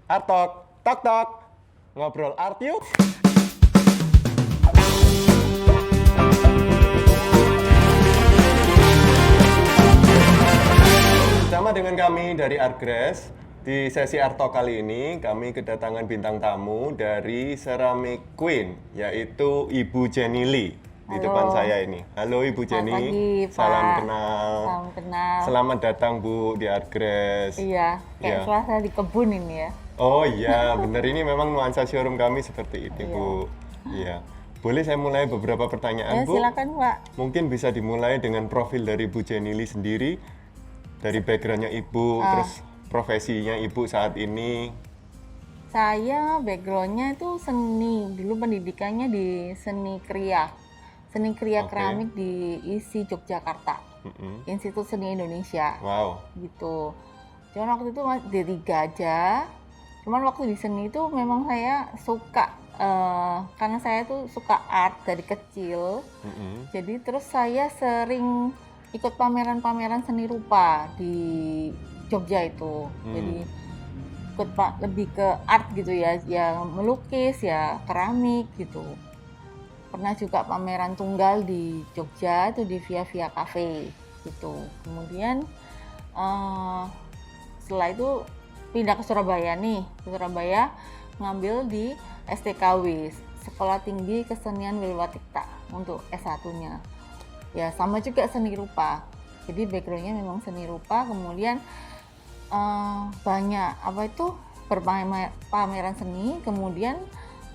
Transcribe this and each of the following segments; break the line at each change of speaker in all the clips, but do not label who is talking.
Art Talk, tok tok, ngobrol art yuk. Bersama dengan kami dari Artgrass, di sesi Art Talk kali ini kami kedatangan bintang tamu dari Ceramic Queen, yaitu Ibu Jenny Lee. Di
Halo.
depan saya ini. Halo Ibu
Selamat
Jenny.
pagi, Pak.
Salam kenal.
Salam kenal.
Selamat datang Bu di Artgrass.
Iya, kayak
Iya.
suasana di kebun ini ya.
Oh iya, bener, ini memang nuansa showroom kami seperti ini Bu. Iya. Boleh saya mulai beberapa pertanyaan
Ya,
Bu?
silakan, Pak.
Mungkin bisa dimulai dengan profil dari Bu Jenny Lee sendiri, dari backgroundnya Ibu, terus profesinya Ibu saat ini.
Saya backgroundnya itu seni. Dulu pendidikannya di seni kriya. Seni kriya
Oke.
keramik di ISI Yogyakarta.
Mm-mm.
Institut Seni Indonesia.
Wow.
Gitu. Cuman waktu itu D3 aja. Cuman waktu di seni itu memang saya suka, karena saya tuh suka art dari kecil.
Mm-mm.
Jadi terus saya sering ikut pameran-pameran seni rupa di Jogja itu. Jadi ikut lebih ke art gitu ya, yang melukis ya, keramik gitu. Pernah juga pameran tunggal di Jogja itu di Via Via Cafe gitu. Kemudian setelah itu pindah ke Surabaya nih. Ke Surabaya ngambil di STKW, Sekolah Tinggi Kesenian Wilwatikta untuk S1-nya. Ya sama juga seni rupa. Jadi backgroundnya memang seni rupa. Kemudian banyak pameran seni. Kemudian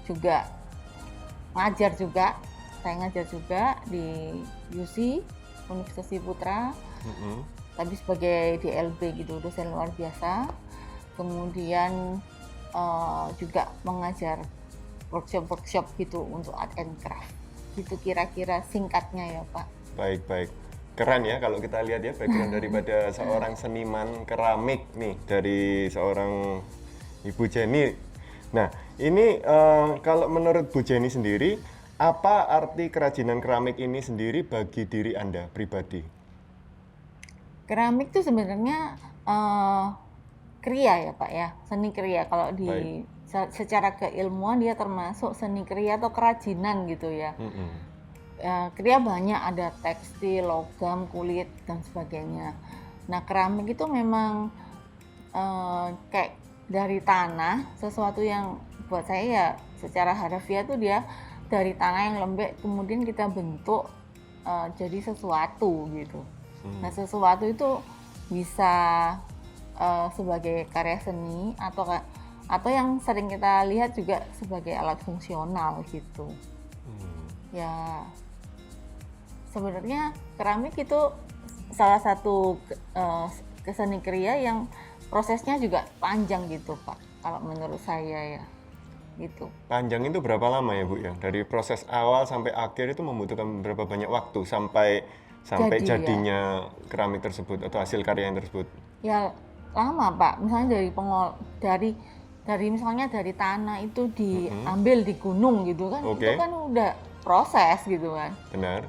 juga ngajar juga. Saya ngajar juga di UC Universitas Putra.
Mm-mm.
Tapi sebagai DLB gitu, dosen luar biasa. Kemudian juga mengajar workshop gitu untuk art and craft. Itu kira-kira singkatnya ya Pak.
Baik. Keren ya kalau kita lihat ya background daripada seorang seniman keramik nih, dari seorang Ibu Jenny. Nah, ini kalau menurut Bu Jenny sendiri, apa arti kerajinan keramik ini sendiri bagi diri Anda pribadi?
Keramik itu sebenarnya kriya ya Pak ya, seni kriya. Kalau di secara keilmuan dia termasuk seni kriya atau kerajinan gitu ya.
Mm-mm.
Kriya banyak, ada tekstil, logam, kulit dan sebagainya. Nah keramik itu memang kayak dari tanah, sesuatu yang buat saya ya secara harfiah tuh dia dari tanah yang lembek kemudian kita bentuk jadi sesuatu gitu. Nah sesuatu itu bisa sebagai karya seni atau yang sering kita lihat juga sebagai alat fungsional gitu. Ya sebenarnya keramik itu salah satu keseni kriya yang prosesnya juga panjang gitu Pak, kalau menurut saya ya gitu.
Panjang itu berapa lama ya Bu ya? Dari proses awal sampai akhir itu membutuhkan berapa banyak waktu sampai jadinya keramik tersebut atau hasil karya yang tersebut?
Ya lama Pak, misalnya dari misalnya dari tanah itu diambil di gunung gitu kan,
Oke.
itu kan udah proses gitu kan.
Benar.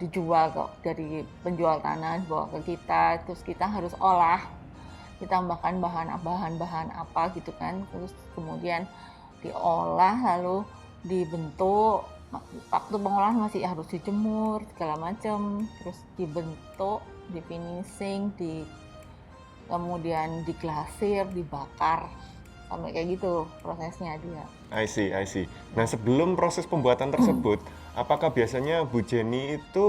Dijual dari penjual tanah dibawa ke kita, terus kita harus olah, kita tambahkan bahan-bahan apa gitu kan, terus kemudian diolah lalu dibentuk. Waktu pengolahan masih harus dijemur segala macam, terus dibentuk, di finishing, kemudian diglasir, dibakar, sampai kayak gitu prosesnya dia.
I see. Nah, sebelum proses pembuatan tersebut, apakah biasanya Bu Jenny itu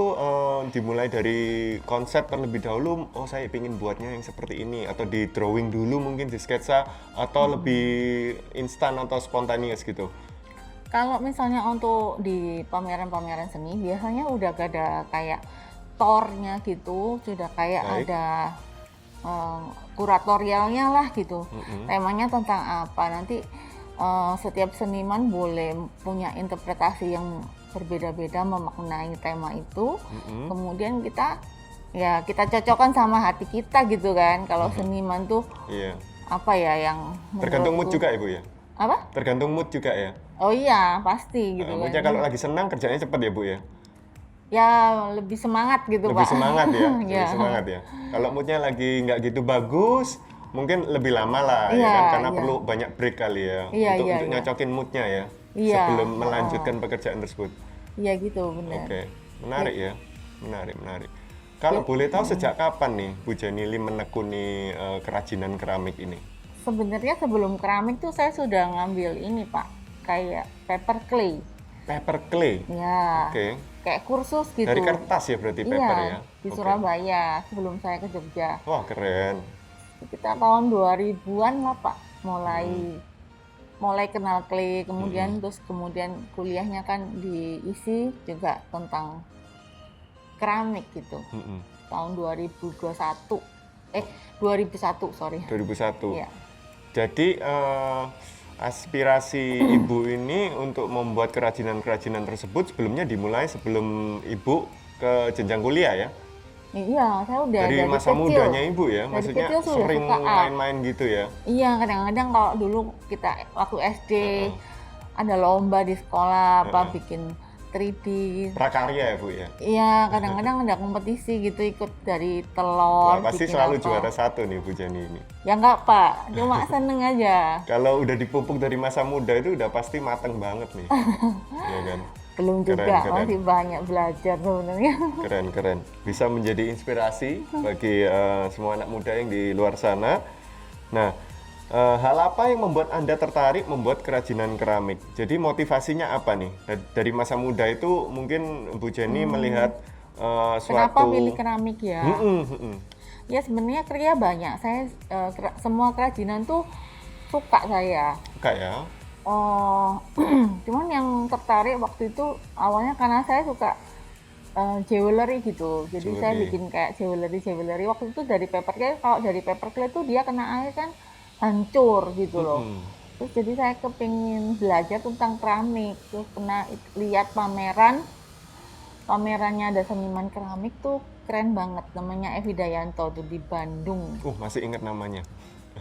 dimulai dari konsep terlebih dahulu, oh saya ingin buatnya yang seperti ini, atau di drawing dulu mungkin di sketsa, atau lebih instan atau spontaneous gitu?
Kalau misalnya untuk di pameran-pameran seni, biasanya udah gak ada kayak tornya gitu, sudah kayak
Baik.
ada kuratorialnya lah gitu. Temanya tentang apa, nanti setiap seniman boleh punya interpretasi yang berbeda-beda memaknai tema itu. Kemudian kita cocokkan sama hati kita gitu kan. Kalau seniman tuh
Iya.
apa ya yang
Tergantung mood
menurutku-
juga ya Bu ya?
Apa?
Tergantung mood juga ya?
Oh iya, pasti gitu
Moodnya
kan.
kalau lagi senang kerjanya cepat ya Bu ya?
Ya lebih semangat gitu
Lebih
Pak.
semangat ya?
Ya.
Lebih semangat ya? Kalau moodnya lagi nggak gitu bagus, mungkin lebih lama lah ya
Iya,
kan, karena
iya.
perlu banyak break kali ya
Iya,
untuk
iya, iya.
nyocokin moodnya ya
Iya,
sebelum
heeh.
melanjutkan pekerjaan tersebut.
Iya gitu, benar.
Oke, menarik ya, menarik, menarik. Kalau
Ya,
boleh tahu sejak kapan nih Bu Jenny Lim menekuni kerajinan keramik ini?
sebenarnya sebelum keramik tuh saya sudah ngambil ini Pak, kayak paper clay.
Paper clay.
Ya,
Oke.
kayak kursus gitu.
Dari kertas ya berarti paper ya?
Iya, di
Oke.
Surabaya sebelum saya ke Jogja.
Wah, keren.
Sekitar tahun 2000-an lah Pak, mulai kenal clay, kemudian kemudian kuliahnya kan diisi juga tentang keramik gitu.
Mm-mm.
Tahun 2001, sorry.
2001.
Iya.
Jadi aspirasi Ibu ini untuk membuat kerajinan-kerajinan tersebut sebelumnya dimulai sebelum Ibu ke jenjang kuliah ya?
Iya, saya udah
Dari masa
kecil.
mudanya Ibu ya?
Dari
Maksudnya
kecil sudah
sering
suka art.
main-main gitu ya?
Iya, kadang-kadang kalau dulu kita waktu SD
Heeh.
ada lomba di sekolah apa
Heeh.
bikin 3D.
Prakarya ya Bu ya?
Iya, kadang-kadang ada kompetisi gitu ikut dari
Wah,
telur.
pasti
bikin
selalu
apa.
juara satu nih Bu Jenny ini.
Ya enggak Pak, cuma seneng aja.
Kalau udah dipupuk dari masa muda itu udah pasti mateng banget nih. Ya kan?
Belum juga,
Keren, keren.
masih banyak belajar sebenarnya.
Keren, keren. Bisa menjadi inspirasi bagi semua anak muda yang di luar sana. Nah, hal apa yang membuat Anda tertarik membuat kerajinan keramik? Jadi motivasinya apa nih? Dari masa muda itu mungkin Bu Jenny melihat
Kenapa
suatu...
pilih keramik ya? Ya sebenarnya kerja banyak. Saya semua kerajinan tuh suka saya.
Suka ya?
Oh, cuman yang tertarik waktu itu awalnya karena saya suka jewelry gitu. Jadi saya
Jewelry.
bikin kayak jewelry. Waktu itu dari paper clay, kalau dari paper clay tuh dia kena air kan hancur gitu loh. Terus jadi saya kepingin belajar tentang keramik. Terus pernah lihat pamerannya ada seniman keramik tuh keren banget. Namanya Evi Dayanto tuh di Bandung.
Masih ingat namanya.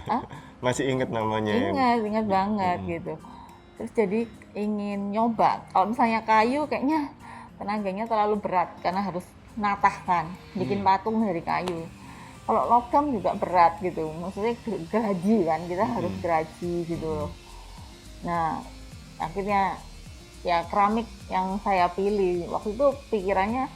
Hah?
Masih ingat namanya ya?
Ingat banget gitu. Terus jadi ingin nyoba. Kalau misalnya kayu kayaknya tenaganya terlalu berat karena harus natahkan, bikin patung dari kayu. Kalau logam juga berat gitu, maksudnya geraji kan, kita harus geraji gitu loh. Nah, akhirnya ya keramik yang saya pilih. Waktu itu pikirannya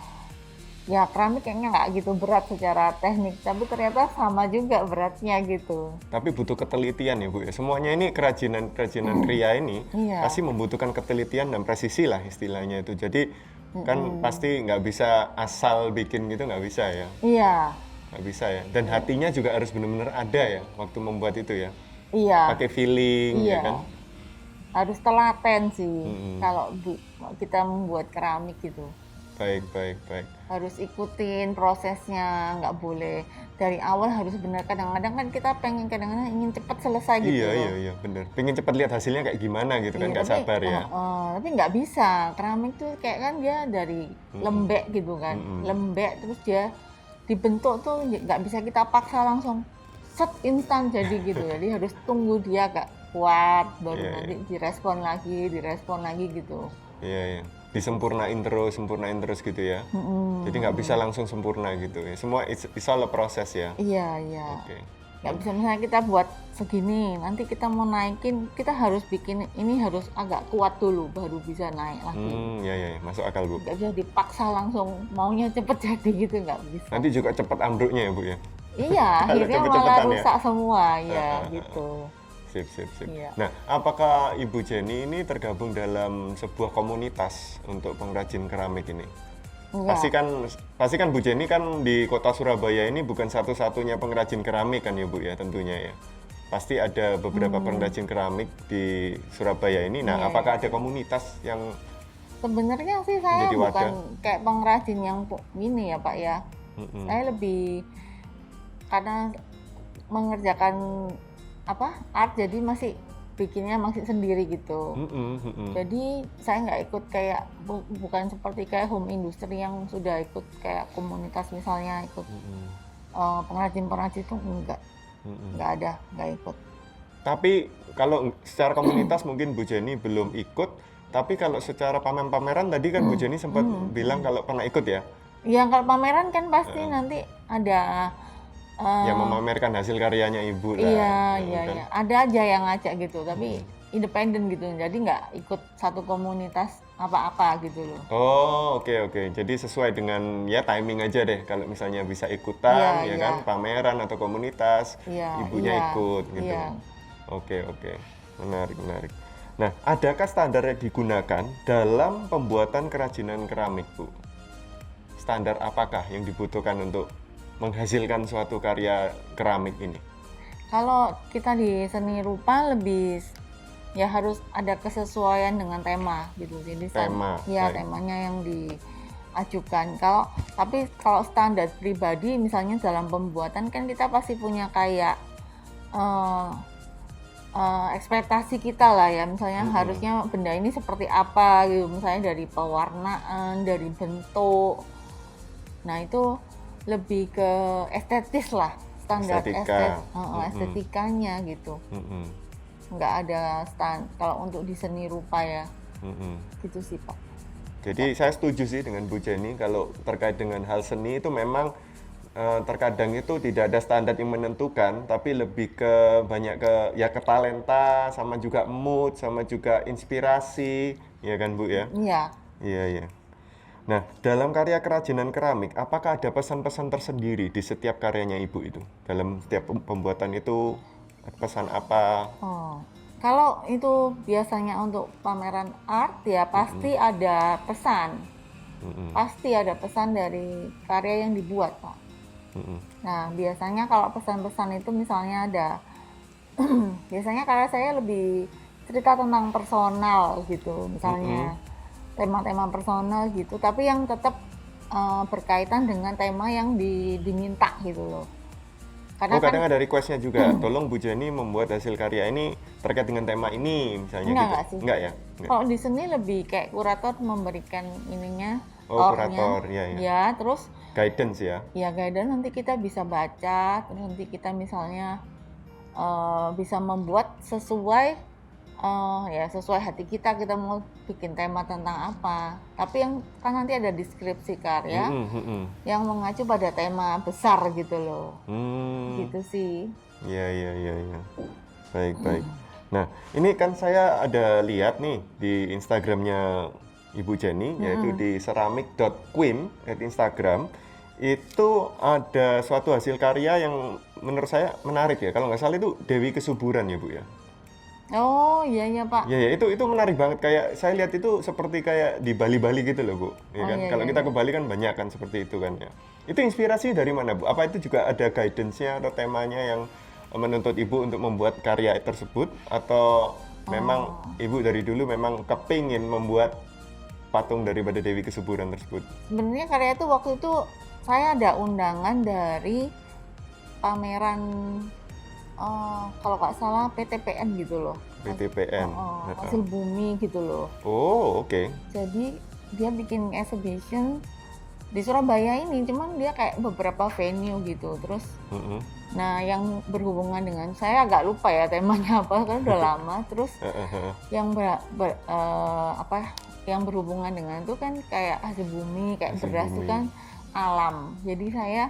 ya keramik kayaknya nggak gitu berat secara teknik, tapi ternyata sama juga beratnya gitu.
Tapi butuh ketelitian ya Bu ya. Semuanya ini kerajinan kriya ini
Iya.
pasti membutuhkan ketelitian dan presisi lah istilahnya itu. Jadi kan pasti nggak bisa asal bikin gitu, nggak bisa ya.
Iya,
Nggak bisa ya. Dan hatinya juga harus benar-benar ada ya waktu membuat itu ya.
iya.
Pakai feeling ya
Iya.
kan.
Harus telaten sih kalau kita membuat keramik gitu.
Baik, baik, baik.
Harus ikutin prosesnya, nggak boleh dari awal harus benar. Kadang-kadang kan kita kadang-kadang ingin cepat selesai gitu
Iya,
loh.
iya, iya, bener. Pengen cepat lihat hasilnya kayak gimana gitu kan,
Iya,
nggak
tapi,
sabar ya.
tapi nggak bisa. Keramik tuh kayak kan dia dari lembek gitu kan, lembek terus dia dibentuk tuh nggak bisa kita paksa langsung set instan jadi gitu. Jadi harus tunggu dia agak kuat baru
Iya,
nanti direspon lagi gitu.
Iya, iya. Disempurnain terus gitu ya. Jadi nggak bisa langsung sempurna gitu ya. Semua it's all a proses ya.
Iya.
Oke.
Nggak bisa misalnya kita buat segini, nanti kita mau naikin, kita harus bikin ini harus agak kuat dulu baru bisa naik lagi.
Iya, iya, iya. Masuk akal Bu.
Nggak bisa dipaksa langsung maunya cepet jadi gitu, nggak bisa.
Nanti juga cepat ambruknya ya Bu ya.
Iya,
Kalau
akhirnya malah
cepet-cepetan ya.
rusak semua, ya gitu.
Sip, sip, sip.
Iya.
Nah, apakah Ibu Jenny ini tergabung dalam sebuah komunitas untuk pengrajin keramik ini?
Enggak.
Pasti kan Bu Jenny kan di kota Surabaya ini bukan satu-satunya pengrajin keramik kan ya Bu ya tentunya ya. Pasti ada beberapa pengrajin keramik di Surabaya ini. Nah,
Iya,
apakah ada komunitas yang
Sebenarnya sih saya
Menjadi wadah.
bukan kayak pengrajin yang ini ya Pak ya. Saya lebih karena mengerjakan art jadi masih bikinnya masih sendiri gitu. Jadi saya nggak ikut kayak bukan seperti kayak home industry yang sudah ikut kayak komunitas misalnya ikut pengrajin-pengrajin itu nggak ada, nggak ikut.
Tapi kalau secara komunitas mungkin Bu Jenny belum ikut, tapi kalau secara pameran tadi kan Bu Jenny sempat bilang kalau pernah ikut ya.
Yang kalau pameran kan pasti nanti ada
yang
Eh,
memamerkan hasil karyanya ibu lah.
iya,
Ya
iya,
kan?
iya. Ada aja yang ngajak gitu, tapi independen gitu. Jadi nggak ikut satu komunitas apa-apa gitu loh.
Oh, oke oke. Jadi sesuai dengan ya timing aja deh. Kalau misalnya bisa
Iya,
ikutan, ya
iya,
kan, pameran atau komunitas,
iya,
ibunya
iya,
ikut gitu.
iya.
Oke oke. Menarik menarik. Nah, adakah standar yang digunakan dalam pembuatan kerajinan keramik, Bu? Standar apakah yang dibutuhkan untuk menghasilkan suatu karya keramik ini?
Kalau kita di seni rupa lebih ya harus ada kesesuaian dengan tema gitu. Jadi
Tema,
ya
baik.
temanya yang diajukan. Tapi kalau standar pribadi misalnya dalam pembuatan kan kita pasti punya kayak eh, ekspektasi kita lah ya. Misalnya harusnya benda ini seperti apa gitu. Misalnya dari pewarnaan, dari bentuk. Nah, itu lebih ke estetis lah, standar
Estetika.
estetikanya gitu.
Mm-mm,
Nggak ada kalau untuk di seni rupa ya,
mm-mm.
gitu sih Pak.
Jadi saya setuju sih dengan Bu Jenny kalau terkait dengan hal seni itu memang terkadang itu tidak ada standar yang menentukan, tapi lebih ke banyak ke talenta, sama juga mood, sama juga inspirasi, ya kan Bu ya?
Iya,
Iya iya. Nah, dalam karya kerajinan keramik, apakah ada pesan-pesan tersendiri di setiap karyanya Ibu itu? Dalam setiap pembuatan itu pesan apa?
oh. Kalau itu biasanya untuk pameran art ya pasti ada pesan.
Mm-mm,
Pasti ada pesan dari karya yang dibuat, Pak.
mm-mm,
Nah, biasanya kalau pesan-pesan itu misalnya ada, biasanya karya saya lebih cerita tentang personal gitu,
mm-mm.
misalnya tema-tema personal gitu, tapi yang tetap berkaitan dengan tema yang diminta gitu loh.
Oh,
Karena kan
kadang ada requestnya juga. Tolong Bu Jenny membuat hasil karya ini terkait dengan tema ini, misalnya gitu.
enggak sih.
Enggak ya? Enggak.
Kalau di seni lebih kayak kurator memberikan ininya,
Oh,
tornya,
kurator, ya ya.
ya terus
Guidance ya.
ya guidance nanti kita bisa baca, terus nanti kita misalnya bisa membuat sesuai ya sesuai hati kita mau bikin tema tentang apa. Tapi yang kan nanti ada deskripsi karya
Mm-mm, mm-mm.
yang mengacu pada tema besar gitu loh.
Hmm,
Gitu sih.
ya ya ya ya. Baik baik. Nah, ini kan saya ada lihat nih di Instagramnya Ibu Jenny, yaitu di ceramic.queen at Instagram. Itu ada suatu hasil karya yang menurut saya menarik ya. Kalau nggak salah itu Dewi Kesuburan ya Bu ya.
Oh iya iya Pak.
Ya, ya itu menarik banget. Kayak saya lihat itu seperti kayak di Bali-Bali gitu loh, Bu. Ya
Oh
kan?
iya
Kalau
iya
kita
iya.
ke Bali kan banyak kan seperti itu kan ya. Itu inspirasi dari mana, Bu? Apa itu juga ada guidance-nya atau temanya yang menuntut Ibu untuk membuat karya tersebut, atau memang
Oh,
Ibu dari dulu memang kepingin membuat patung daripada Dewi Kesuburan tersebut?
sebenarnya karya itu waktu itu saya ada undangan dari pameran kalau nggak salah PTPN gitu loh.
PTPN.
Hasil bumi gitu loh.
Oh, oke.
Jadi dia bikin exhibition di Surabaya ini, cuman dia kayak beberapa venue gitu. Terus,
Mm-mm.
nah yang berhubungan dengan saya agak lupa ya temanya apa kan udah lama. Terus yang yang berhubungan dengan itu kan kayak hasil bumi, kayak
Hasil
beras itu
bumi.
kan alam. Jadi saya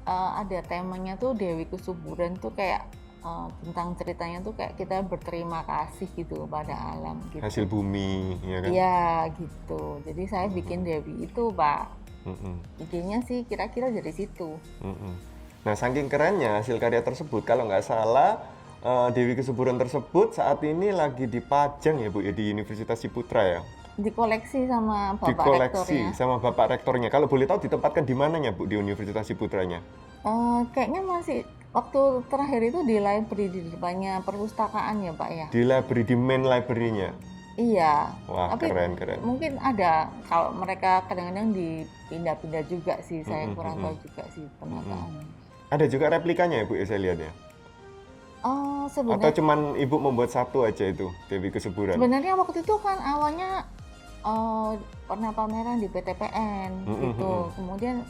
ada temanya tuh Dewi Kesuburan tuh kayak tentang ceritanya tuh kayak kita berterima kasih gitu pada alam gitu.
Hasil bumi, ya kan?
Iya gitu. Jadi saya bikin Dewi itu Pak.
Mm-mm.
Idenya sih kira-kira dari situ.
Mm-mm. Nah, saking kerennya hasil karya tersebut, kalau nggak salah Dewi Kesuburan tersebut saat ini lagi dipajang ya Bu ya di Universitas Ciputra ya,
Dikoleksi sama Bapak
dikoleksi
Rektornya.
sama Bapak Rektornya. Kalau boleh tahu ditempatkan di mananya Bu di Universitas Ciputranya?
Kayaknya masih waktu terakhir itu di library di depannya perpustakaan ya Pak ya.
Di library, di main library-nya.
Iya.
Wah,
Tapi
keren keren.
mungkin ada kalau mereka kadang-kadang dipindah-pindah juga sih. Saya kurang tahu juga sih penataannya.
Ada juga replikanya ya Bu ya, saya lihat ya.
Oh,
Atau cuman Ibu membuat satu aja itu Dewi Kesuburan?
sebenarnya waktu itu kan awalnya pernah pameran di PTPN gitu. Kemudian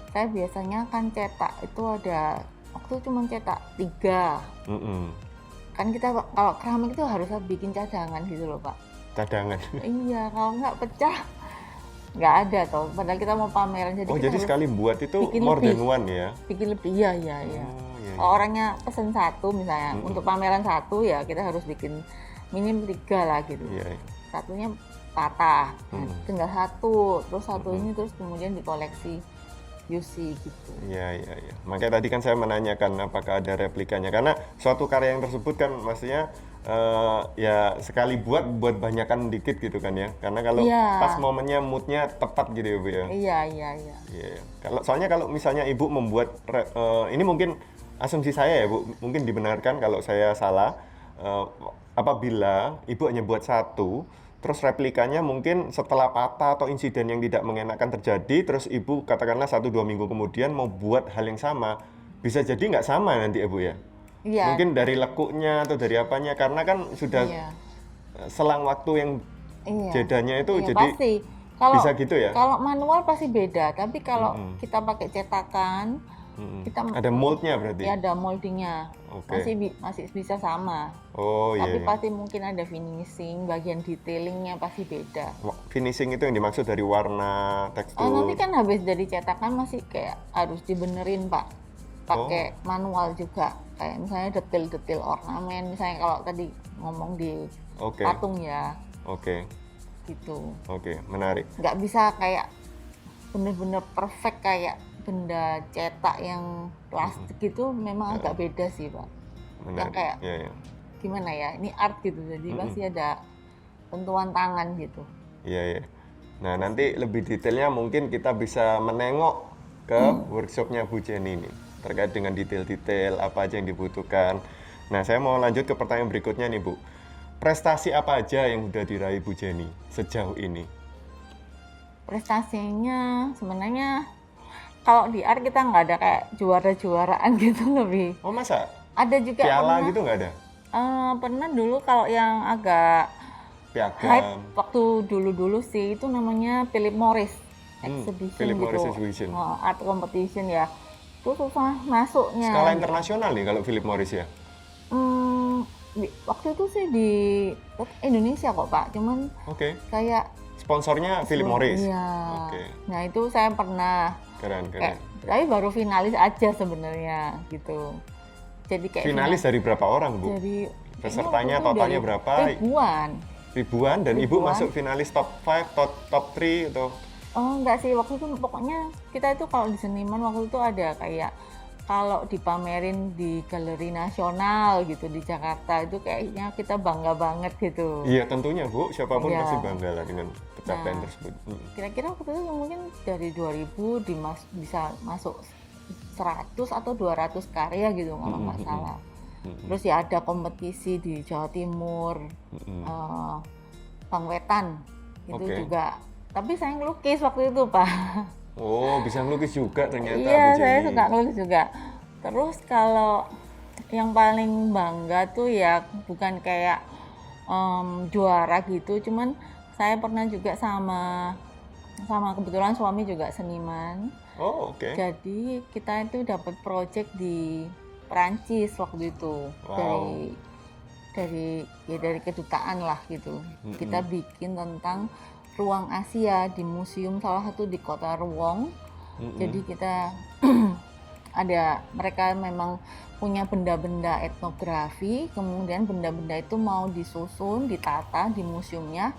saya biasanya kan cetak itu ada waktu itu cuma cetak 3.
Mm-mm.
Kan kita kalau keramik itu harus bikin cadangan gitu loh Pak.
Cadangan.
Iya, kalau nggak pecah nggak ada toh. Padahal kita mau pameran, jadi
Oh,
kita
jadi
harus
sekali buat itu
bikin
more
lebih.
than one ya?
Bikin lebih, iya iya iya.
Oh, iya,
Kalau
iya.
orangnya pesen satu misalnya, untuk pameran satu ya kita harus bikin minim 3 lah gitu.
Iya, iya.
Satunya patah, tinggal satu, terus satu ini terus kemudian dikoleksi UC gitu.
Iya, iya, iya. Makanya tadi kan saya menanyakan apakah ada replikanya, karena suatu karya yang tersebut kan maksudnya ya sekali buat banyakan dikit gitu kan ya. Karena kalau
Iya.
pas momennya moodnya tepat gitu ya Bu ya.
Iya iya iya.
Iya, iya. Soalnya kalau misalnya Ibu membuat ini mungkin asumsi saya ya Bu, mungkin dibenarkan kalau saya salah. Apabila Ibu hanya buat satu, terus replikanya mungkin setelah patah atau insiden yang tidak mengenakan terjadi, terus Ibu katakanlah 1-2 minggu kemudian mau buat hal yang sama, bisa jadi nggak sama nanti ya Bu ya?
Iya.
Mungkin dari lekuknya atau dari apanya, karena kan sudah
Iya.
selang waktu yang
Iya.
jedanya itu
Iya,
jadi
pasti. Kalau
bisa gitu ya?
kalau manual pasti beda, tapi kalau kita pakai cetakan, kita
Ada moldnya berarti?
ya ada moldingnya.
Oke.
Masih bisa sama.
Oh iya,
Tapi
iya.
pasti mungkin ada finishing, bagian detailingnya pasti beda.
Finishing itu yang dimaksud dari warna, tekstur.
Nanti kan habis dari cetakan masih kayak harus dibenerin Pak, pakai manual juga. Kayak misalnya detail-detail ornamen, misalnya kalau tadi ngomong di
Oke,
patung ya,
oke,
gitu.
oke, menarik.
Nggak bisa kayak bener-bener perfect kayak benda cetak yang plastik itu, memang agak beda sih Pak.
Menarik.
kayak
Iya, iya.
Gimana ya, ini art gitu, jadi pasti ada sentuhan tangan gitu.
Iya, iya. Nah, nanti lebih detailnya mungkin kita bisa menengok ke workshopnya Bu Jenny ini terkait dengan detail-detail apa aja yang dibutuhkan. Nah, saya mau lanjut ke pertanyaan berikutnya nih Bu. Prestasi apa aja yang udah diraih Bu Jenny sejauh ini?
Prestasinya sebenarnya kalau di art kita nggak ada kayak juara-juaraan gitu, lebih
Oh, masa?
ada juga
Piala
pernah,
gitu nggak ada?
pernah dulu kalau yang agak hype
Piagam.
waktu dulu-dulu sih itu namanya Philip Morris exhibition
Philip
gitu.
Morris Exhibition.
Art competition ya, itu susah masuknya.
Skala internasional nih kalau Philip Morris ya?
Waktu itu sih di Indonesia kok Pak, cuman
Oke.
kayak
Sponsornya Philip Morris?
iya.
Oke.
Nah itu saya pernah
Keren, keren.
tapi baru finalis aja sebenarnya gitu. Jadi kayak
Finalis dari berapa orang, Bu?
Jadi
Pesertanya
kayaknya waktu itu
totalnya
dari
berapa?
Ribuan.
Ribuan, dan Ibu
Ribuan.
masuk finalis top 5, top 3 atau?
Oh enggak sih, waktu itu pokoknya kita itu kalau di seniman waktu itu ada kayak kalau dipamerin di galeri nasional gitu di Jakarta itu kayaknya kita bangga banget gitu.
Iya, tentunya Bu, siapapun
Iya.
pasti bangga lah dengan pencapaian
Nah.
tersebut.
Kira-kira waktu itu mungkin dari 2000 bisa masuk 100 atau 200 karya gitu kalau nggak salah. Terus ya ada kompetisi di Jawa Timur, Bang Wetan itu
Oke.
juga. Tapi saya ngelukis waktu itu Pak.
Oh, bisa melukis juga ternyata
Iya,
Bu
saya
Jenny.
suka ngelukis juga. Terus kalau yang paling bangga tuh ya bukan kayak juara gitu, cuman saya pernah juga sama kebetulan suami juga seniman.
Oh, oke.
Jadi kita itu dapat project di Perancis waktu itu.
Wow.
Dari kedutaan lah gitu. Kita bikin tentang ruang Asia di museum salah satu di kota Ruang. Jadi kita mereka memang punya benda-benda etnografi, kemudian benda-benda itu mau disusun, ditata di museumnya.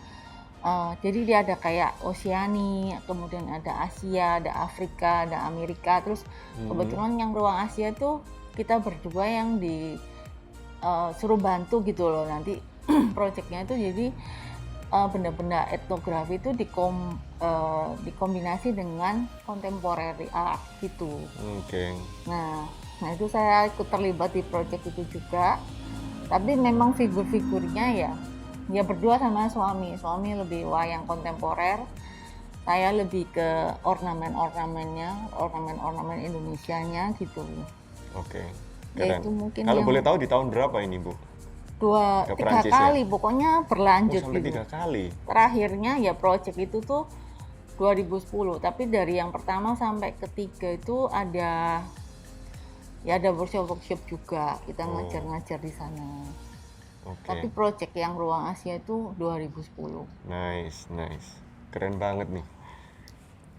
Jadi dia ada kayak Oseania, kemudian ada Asia, ada Afrika, ada Amerika. Terus kebetulan yang ruang Asia itu kita berdua yang suruh bantu gitu loh nanti proyeknya itu. Jadi benda-benda etnografi itu dikombinasi dengan contemporary art gitu.
Oke.
Nah itu saya ikut terlibat di proyek itu juga. Tapi memang figur-figurnya ya berdua sama suami lebih wayang kontemporer, saya lebih ke ornamen Indonesianya gitu.
Oke.
Ya,
Keren.
itu mungkin
Kalau
yang
boleh tahu di tahun berapa ini, Bu? Ke
3
Perancis
kali
ya?
pokoknya
Oh,
berlanjut
sampai
gitu.
3 kali.
Terakhirnya ya proyek itu tuh 2010, tapi dari yang pertama sampai ketiga itu ada workshop juga, kita ngajar-ngajar di sana.
Oke.
Tapi proyek yang ruang Asia itu 2010.
Nice, nice. Keren banget nih.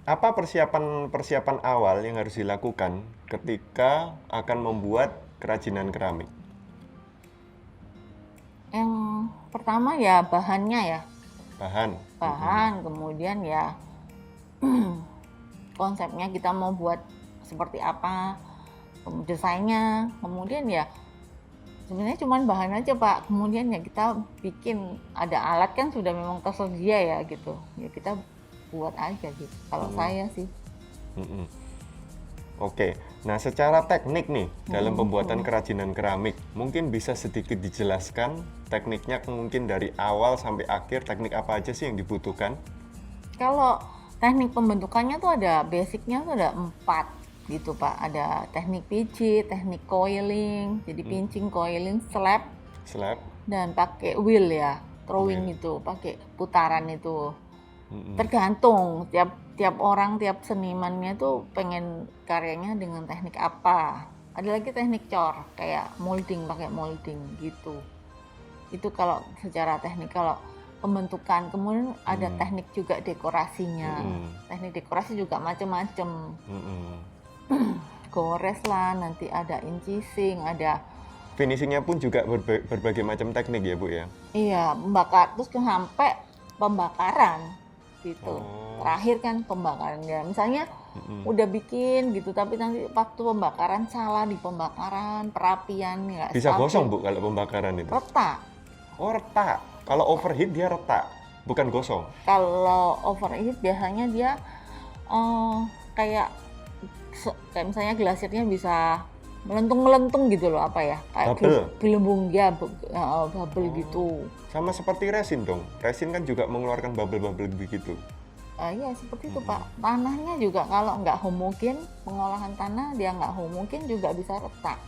apa persiapan awal yang harus dilakukan ketika akan membuat kerajinan keramik?
Yang pertama ya bahannya ya,
Bahan.
kemudian ya konsepnya kita mau buat seperti apa, desainnya, kemudian ya sebenarnya cuma bahan aja Pak, kemudian ya kita bikin, ada alat kan sudah memang tersedia ya gitu, ya kita buat aja gitu, kalau saya sih.
Mm-mm. Oke, nah secara teknik nih dalam pembuatan kerajinan keramik, mungkin bisa sedikit dijelaskan tekniknya mungkin dari awal sampai akhir, teknik apa aja sih yang dibutuhkan?
Kalau teknik pembentukannya tuh ada basicnya tuh ada 4 gitu Pak, ada teknik pijit, teknik coiling, jadi pinching, coiling, slab,
Slab.
dan pakai wheel ya, throwing
Wheel.
itu, pakai putaran itu.
Mm-mm.
Tergantung tiap orang, tiap senimannya tuh pengen karyanya dengan teknik apa. Ada lagi teknik cor, kayak molding, pakai molding gitu. Itu kalau secara teknik. Kalau pembentukan, kemudian ada teknik juga dekorasinya. Teknik dekorasi juga macam-macam.
Mm-mm.
Gores lah, nanti ada incising, ada
Finishingnya pun juga berbagai macam teknik ya Bu ya?
iya membakar, terus sampai pembakaran gitu.
Oh.
Terakhir kan pembakaran ya, misalnya udah bikin gitu, tapi nanti waktu pembakaran salah di pembakaran, perapian nggak
Bisa
stabil.
gosong Bu kalau pembakaran itu?
Retak.
Oh retak, kalau overheat dia retak, bukan gosong?
Kalau overheat biasanya dia kayak misalnya glasirnya bisa melentung gitu loh, apa ya, kayak
Bubble.
gelembung ya, bubble gitu.
Sama seperti resin dong, resin kan juga mengeluarkan bubble-bubble begitu.
Iya seperti itu Pak. Tanahnya juga kalau nggak homogen, pengolahan tanah dia nggak homogen juga bisa retak.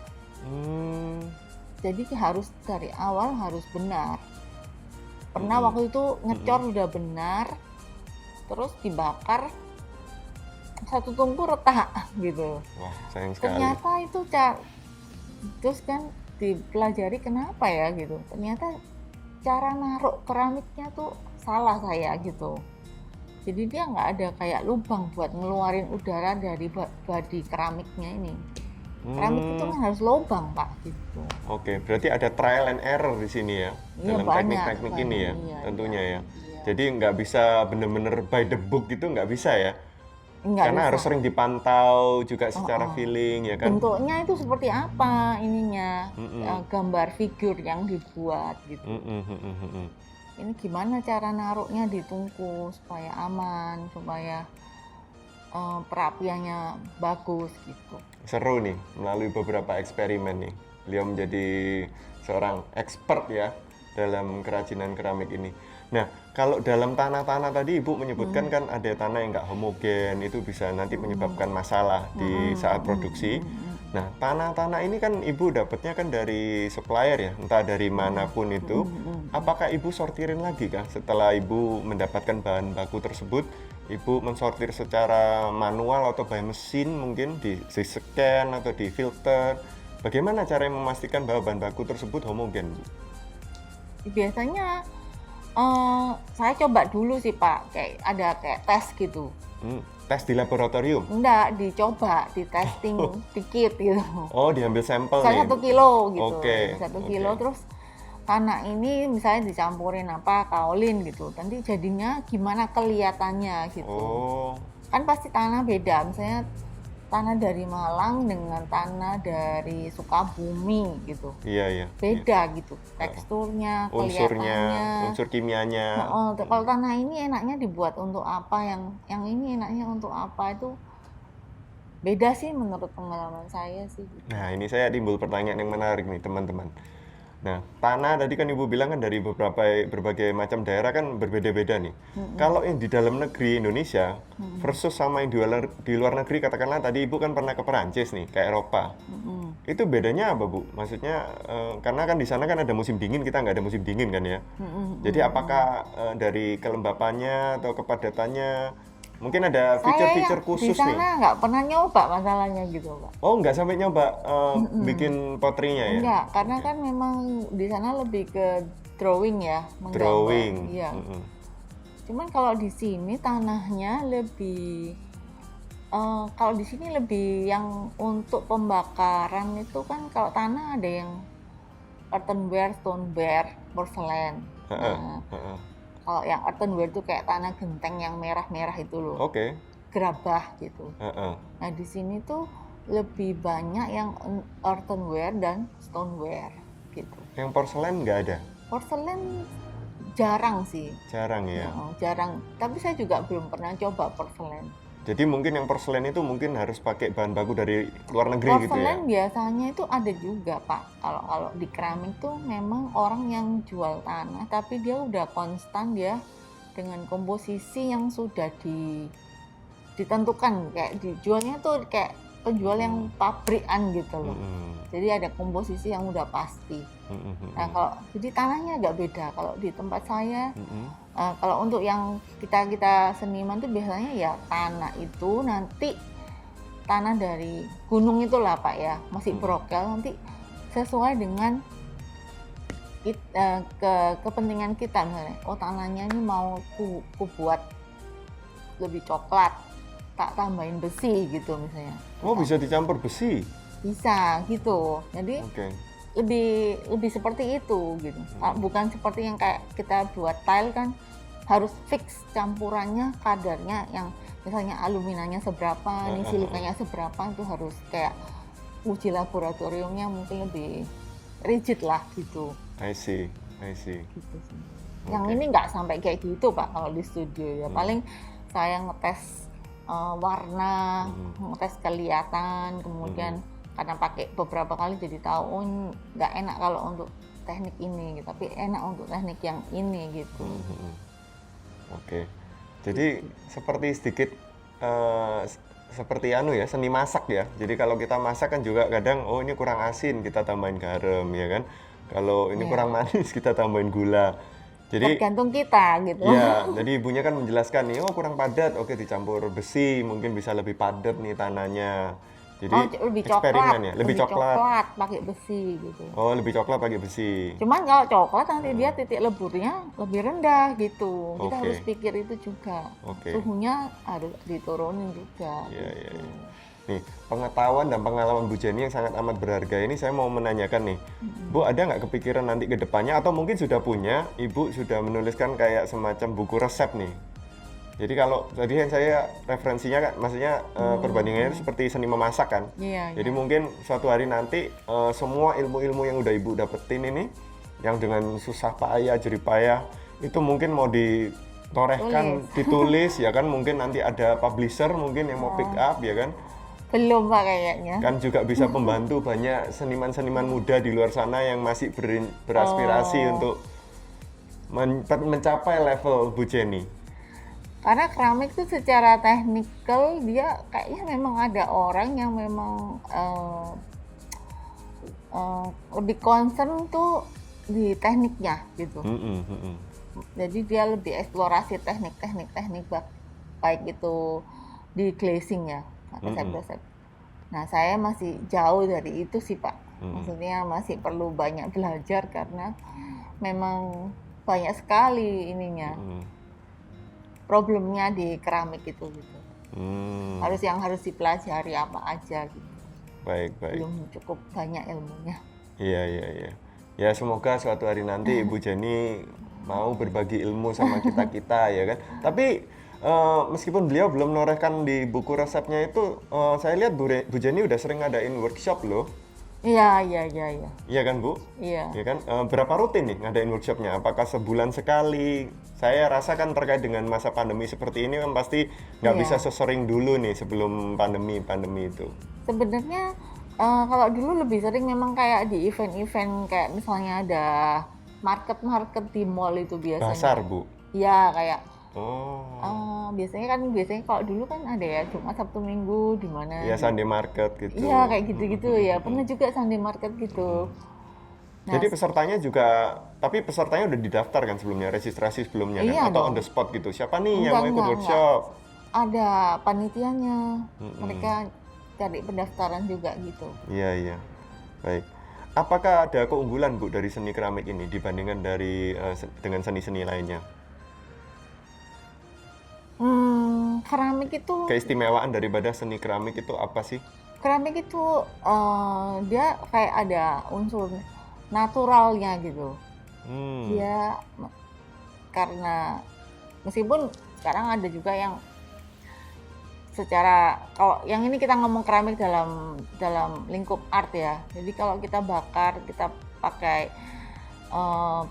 Jadi harus dari awal harus benar. Pernah waktu itu ngecor udah benar, terus dibakar, satu tungku retak gitu.
Wah sayang sekali.
Ternyata itu terus kan dipelajari kenapa ya gitu. Ternyata cara naruh keramiknya tuh salah saya gitu. Jadi dia nggak ada kayak lubang buat ngeluarin udara dari badi keramiknya ini. Keramik itu kan harus lubang Pak gitu.
Oke, berarti ada trial and error di sini ya,
Iya,
dalam teknik-teknik ini ya,
iya,
tentunya ya.
iya.
Jadi nggak bisa bener-bener by the book gitu, nggak bisa ya.
Nggak
Karena
bisa.
harus sering dipantau juga secara feeling ya kan.
Bentuknya itu seperti apa ininya, gambar figur yang dibuat gitu. Ini gimana cara naruhnya di tungku supaya aman, supaya perapiannya bagus gitu.
Seru nih, melalui beberapa eksperimen nih. Beliau menjadi seorang expert ya dalam kerajinan keramik ini. Nah, kalau dalam tanah-tanah tadi Ibu menyebutkan kan ada tanah yang nggak homogen, itu bisa nanti menyebabkan masalah di saat produksi. Nah, tanah-tanah ini kan Ibu dapatnya kan dari supplier ya, entah dari manapun itu. Apakah Ibu sortirin lagi kah setelah Ibu mendapatkan bahan baku tersebut? Ibu mensortir secara manual atau by mesin mungkin di scan atau di filter. Bagaimana cara memastikan bahwa bahan baku tersebut homogen, Bu?
Biasanya saya coba dulu sih Pak, ada tes gitu.
Tes di laboratorium?
Enggak, dicoba, di testing dikit gitu.
Oh, diambil sampel
Misalnya
nih?
1 kilo gitu.
Oke,
1 kilo terus tanah ini misalnya dicampurin kaolin gitu. Nanti jadinya gimana kelihatannya gitu.
Oh.
Kan pasti tanah beda, misalnya tanah dari Malang dengan tanah dari Sukabumi gitu.
Iya.
Beda gitu, teksturnya, kelihatannya.
Unsur kimianya.
Kalau tanah ini enaknya dibuat untuk apa, yang ini enaknya untuk apa, itu beda sih menurut pengalaman saya sih.
Nah, ini saya timbul pertanyaan yang menarik nih, teman-teman. Nah, tanah tadi kan Ibu bilang kan dari berbagai macam daerah kan berbeda-beda nih. Kalau yang di dalam negeri Indonesia versus sama yang di luar negeri, katakanlah tadi Ibu kan pernah ke Perancis nih, ke Eropa. Itu bedanya apa Bu? Maksudnya karena kan di sana kan ada musim dingin, kita nggak ada musim dingin kan ya. Jadi apakah dari kelembapannya atau kepadatannya mungkin ada fitur-fitur khusus
nih? Di sana nggak pernah nyoba masalahnya gitu Pak.
Oh, nggak sampai nyoba bikin potrinya ya?
Enggak, karena kan memang di sana lebih ke drawing ya, menggambar.
Drawing.
Iya. Cuman kalau di sini tanahnya lebih Kalau di sini lebih yang untuk pembakaran itu kan kalau tanah ada yang earthenware, stoneware, porselen.
Heeh,
Nah,
heeh.
kalau yang earthenware itu kayak tanah genteng yang merah-merah itu loh,
Oke.
gerabah gitu.
Heeh.
Nah, di sini tuh lebih banyak yang earthenware dan stoneware gitu.
Yang porselen nggak ada?
Porselen jarang sih,
Jarang ya.
jarang. Tapi saya juga belum pernah coba porselen.
Jadi mungkin yang porselen itu mungkin harus pakai bahan baku dari luar negeri gitu ya?
Porselen biasanya itu ada juga Pak. Kalau di keramik tuh memang orang yang jual tanah, tapi dia udah konstan dia dengan komposisi yang sudah ditentukan, kayak dijualnya tuh kayak penjual yang pabrikan gitu loh. Jadi ada komposisi yang udah pasti. Nah, kalau jadi tanahnya agak beda. Kalau di tempat saya, kalau untuk yang kita seniman tuh biasanya ya tanah itu nanti tanah dari gunung itulah Pak ya, masih brokel, nanti sesuai dengan kepentingan kita, misalnya tanahnya ini mau ku buat lebih coklat, tak tambahin besi gitu misalnya.
Oh, bisa dicampur besi?
Bisa gitu. Jadi lebih seperti itu gitu. Bukan seperti yang kayak kita buat tile kan harus fix campurannya, kadarnya, yang misalnya aluminanya seberapa, ini silikanya seberapa, itu harus kayak uji laboratoriumnya mungkin lebih rigid lah gitu.
I see.
Gitu sih. Yang ini nggak sampai kayak gitu Pak kalau di studio ya. Paling saya ngetes warna, ngetes kelihatan, kemudian karena pakai beberapa kali jadi tahu, oh nggak enak kalau untuk teknik ini gitu, tapi enak untuk teknik yang ini gitu.
Oke. Jadi seperti sedikit seperti seni masak ya. Jadi kalau kita masak kan juga kadang ini kurang asin, kita tambahin garam ya kan. Kalau ini kurang manis, kita tambahin gula. Jadi
tergantung kita gitu.
Ya, jadi ibunya kan menjelaskan nih, kurang padat, oke dicampur besi, mungkin bisa lebih padat nih tanahnya. Jadi
lebih
eksperimen
coklat,
ya, lebih coklat
pakai besi gitu.
Oh, lebih coklat pakai besi.
Cuman kalau coklat nanti dia titik leburnya lebih rendah gitu. Kita harus pikir itu juga. Suhunya harus diturunin juga.
Iya. Nih, pengetahuan dan pengalaman Bu Jenny yang sangat amat berharga ini saya mau menanyakan nih. Bu, ada nggak kepikiran nanti ke depannya atau mungkin sudah punya, Ibu sudah menuliskan kayak semacam buku resep nih. Jadi kalau tadi kan saya referensinya kan maksudnya perbandingannya seperti seni memasak kan. Jadi mungkin suatu hari nanti semua ilmu-ilmu yang udah Ibu dapetin ini yang dengan susah payah, jerih payah itu mungkin mau ditorehkan, ditulis ya kan, mungkin nanti ada publisher mungkin yang mau pick up ya kan.
Belum Pak kayaknya.
Kan juga bisa membantu banyak seniman-seniman muda di luar sana yang masih beraspirasi untuk mencapai level Bu Jenny.
Karena keramik itu secara teknikal dia kayaknya memang ada orang yang memang lebih concern tuh di tekniknya gitu. Jadi dia lebih eksplorasi teknik baik itu di glazing ya, resep-resep. Nah, saya masih jauh dari itu sih Pak. Maksudnya masih perlu banyak belajar karena memang banyak sekali ininya. Problemnya di keramik itu gitu. Harus dipelajari apa aja gitu.
Baik.
Belum cukup banyak ilmunya.
Iya. Ya semoga suatu hari nanti Ibu Jenny mau berbagi ilmu sama kita ya kan. Tapi meskipun beliau belum menorehkan di buku resepnya itu, saya lihat Bu Jenny udah sering ngadain workshop loh.
Iya.
Iya kan Bu?
Iya.
Iya kan? Berapa rutin nih ngadain workshopnya? Apakah sebulan sekali? Saya rasa kan terkait dengan masa pandemi seperti ini kan pasti nggak bisa sesering dulu nih sebelum pandemi itu.
Sebenarnya kalau dulu lebih sering memang kayak di event-event kayak misalnya ada market di mall itu biasanya.
Pasar Bu?
Iya kayak. Biasanya kalau dulu kan ada ya Jumat Sabtu Minggu di mana?
Iya Sunday market gitu.
Iya kayak gitu ya. Pernah juga Sunday market gitu.
Nah, jadi pesertanya udah didaftar kan sebelumnya, registrasi sebelumnya kan? Atau on the spot gitu? Siapa nih yang mau ikut workshop?
Ada panitianya, mereka cari pendaftaran juga gitu.
Iya. Baik. Apakah ada keunggulan Bu dari seni keramik ini dibandingkan dengan seni-seni lainnya?
keramik itu
Keistimewaan daripada seni keramik itu apa sih?
keramik itu dia kayak ada unsur naturalnya gitu. Dia karena meskipun sekarang ada juga yang secara, kalau yang ini kita ngomong keramik dalam lingkup art ya. Jadi kalau kita bakar, kita pakai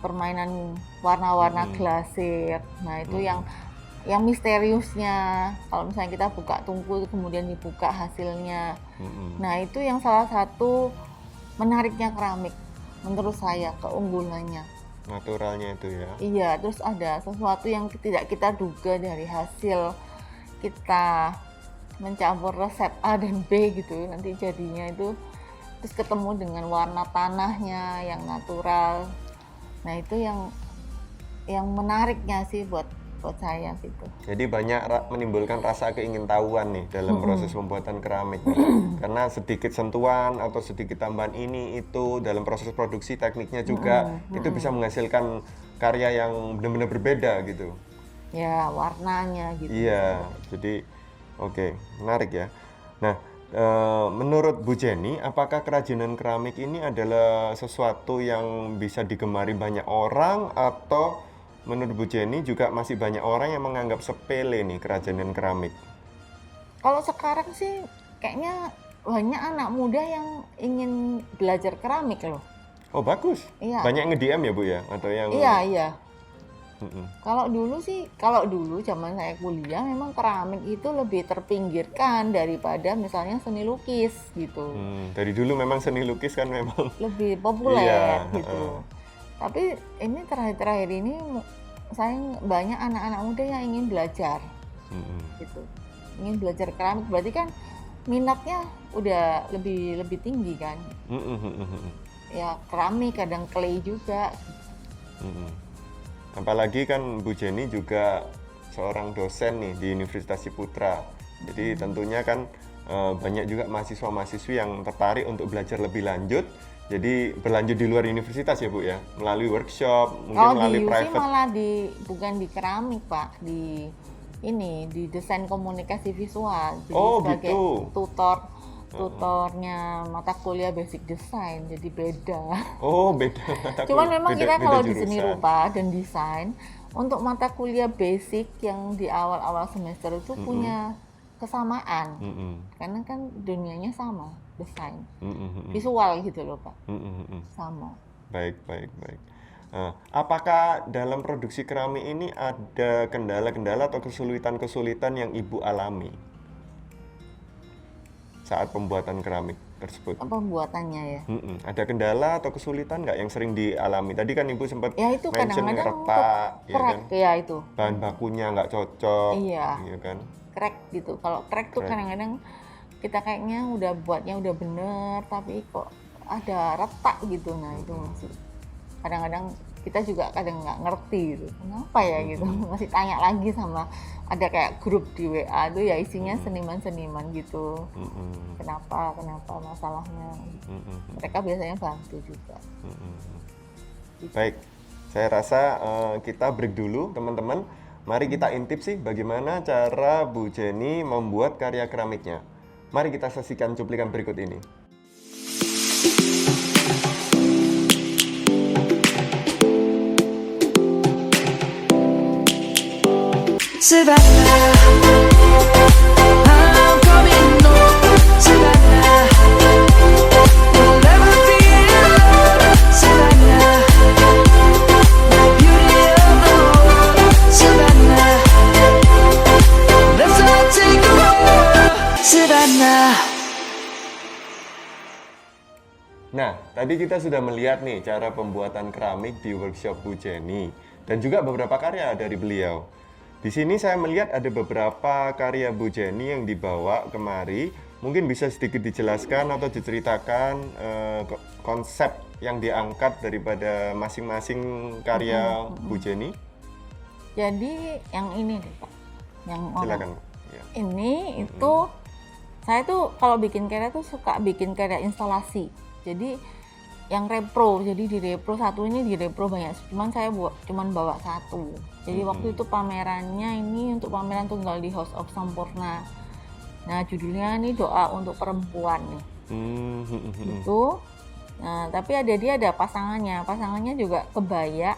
permainan warna-warna glasir. Nah, itu yang misteriusnya. Kalau misalnya kita buka tungku kemudian dibuka hasilnya. Nah, itu yang salah satu menariknya keramik menurut saya, keunggulannya.
Naturalnya itu ya.
Iya, terus ada sesuatu yang tidak kita duga dari hasil kita mencampur resep A dan B gitu, nanti jadinya itu terus ketemu dengan warna tanahnya yang natural. Nah, itu yang menariknya sih buat saya gitu.
Jadi banyak menimbulkan rasa keingintahuan nih dalam proses pembuatan keramik. Karena sedikit sentuhan atau sedikit tambahan ini itu dalam proses produksi tekniknya juga itu bisa menghasilkan karya yang benar-benar berbeda gitu.
Ya, warnanya gitu.
Iya, jadi oke, menarik ya. Nah, menurut Bu Jenny, apakah kerajinan keramik ini adalah sesuatu yang bisa digemari banyak orang, atau menurut Bu Jenny juga masih banyak orang yang menganggap sepele nih kerajinan keramik?
Kalau sekarang sih kayaknya banyak anak muda yang ingin belajar keramik loh.
Oh, bagus.
Iya.
Banyak yang nge-DM ya, Bu ya? Atau yang
Iya. Kalau dulu zaman saya kuliah memang keramik itu lebih terpinggirkan daripada misalnya seni lukis gitu.
Dari dulu memang seni lukis kan memang
Lebih populer
Iya,
gitu. Tapi ini terakhir-terakhir ini saya banyak anak-anak muda yang ingin belajar gitu. Ingin belajar keramik, berarti kan minatnya udah lebih tinggi kan. Ya keramik, kadang clay juga.
Apalagi kan Bu Jenny juga seorang dosen nih di Universitas Ciputra. Jadi tentunya kan banyak juga mahasiswa-mahasiswi yang tertarik untuk belajar lebih lanjut. Jadi berlanjut di luar universitas ya Bu ya, melalui workshop, mungkin melalui private.
Malah bukan di keramik Pak, di desain komunikasi visual. Jadi sebagai tutornya mata kuliah basic design, jadi beda.
Oh, beda.
Cuman memang kita kalau di seni rupa dan desain, untuk mata kuliah basic yang di awal-awal semester itu punya kesamaan. Karena kan dunianya sama, desain. Visual gitu loh Pak. Sama.
Baik. Apakah dalam produksi keramik ini ada kendala-kendala atau kesulitan-kesulitan yang Ibu alami saat pembuatan keramik tersebut?
Pembuatannya ya.
Ada kendala atau kesulitan nggak yang sering dialami? Tadi kan Ibu sempat
ya itu
mention
kadang-kadang
retak, ya
crack
kan?
ya itu.
Bahan bakunya nggak cocok,
iya
kan?
Crack gitu. Kalau crack tuh kadang-kadang kita kayaknya udah buatnya udah bener, tapi kok ada retak gitu. Nah itu masih kadang-kadang kita juga kadang nggak ngerti gitu, kenapa ya gitu. Masih tanya lagi sama, ada kayak grup di WA tuh ya isinya seniman-seniman gitu. Kenapa masalahnya. Mereka biasanya bantu juga.
Baik, saya rasa kita break dulu teman-teman. Mari kita intip sih bagaimana cara Bu Jenny membuat karya keramiknya. Mari kita saksikan cuplikan berikut ini.
Savannah, I'm coming home. Savannah, you'll never be alone. Savannah, the beauty of the world. Savannah, let's all take a walk. Savannah.
Nah, tadi kita sudah melihat nih cara pembuatan keramik di workshop Bu Jenny dan juga beberapa karya dari beliau. Di sini saya melihat ada beberapa karya Bu Jenny yang dibawa kemari. Mungkin bisa sedikit dijelaskan atau diceritakan konsep yang diangkat daripada masing-masing karya Bu Jenny.
Jadi yang ini deh Pak, yang
Silakan. Ya.
Ini itu saya tuh kalau bikin karya tuh suka bikin karya instalasi. Jadi yang repro. Jadi di repro satu ini di repro banyak. Cuman saya cuman bawa satu. Jadi waktu itu pamerannya ini untuk pameran tunggal di House of Sampurna. Nah judulnya ini doa untuk perempuan nih. Gitu. Nah tapi dia ada pasangannya juga kebaya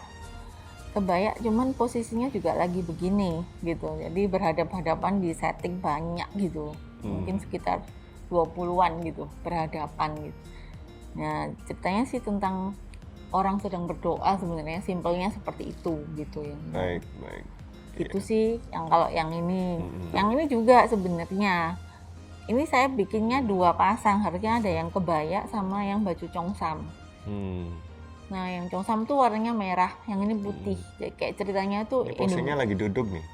cuman posisinya juga lagi begini gitu. Jadi berhadap-hadapan di setting banyak gitu. Mungkin sekitar 20-an gitu berhadapan gitu. Nah ceritanya sih tentang orang sedang berdoa, sebenarnya simpelnya seperti itu gitu ya.
Baik.
Itu sih yang kalau yang ini. Yang ini juga sebenarnya ini saya bikinnya 2 pasang, harusnya ada yang kebaya sama yang baju congsam. Nah yang congsam tuh warnanya merah, yang ini putih. Jadi kayak ceritanya tuh
Ini posisinya lagi duduk nih.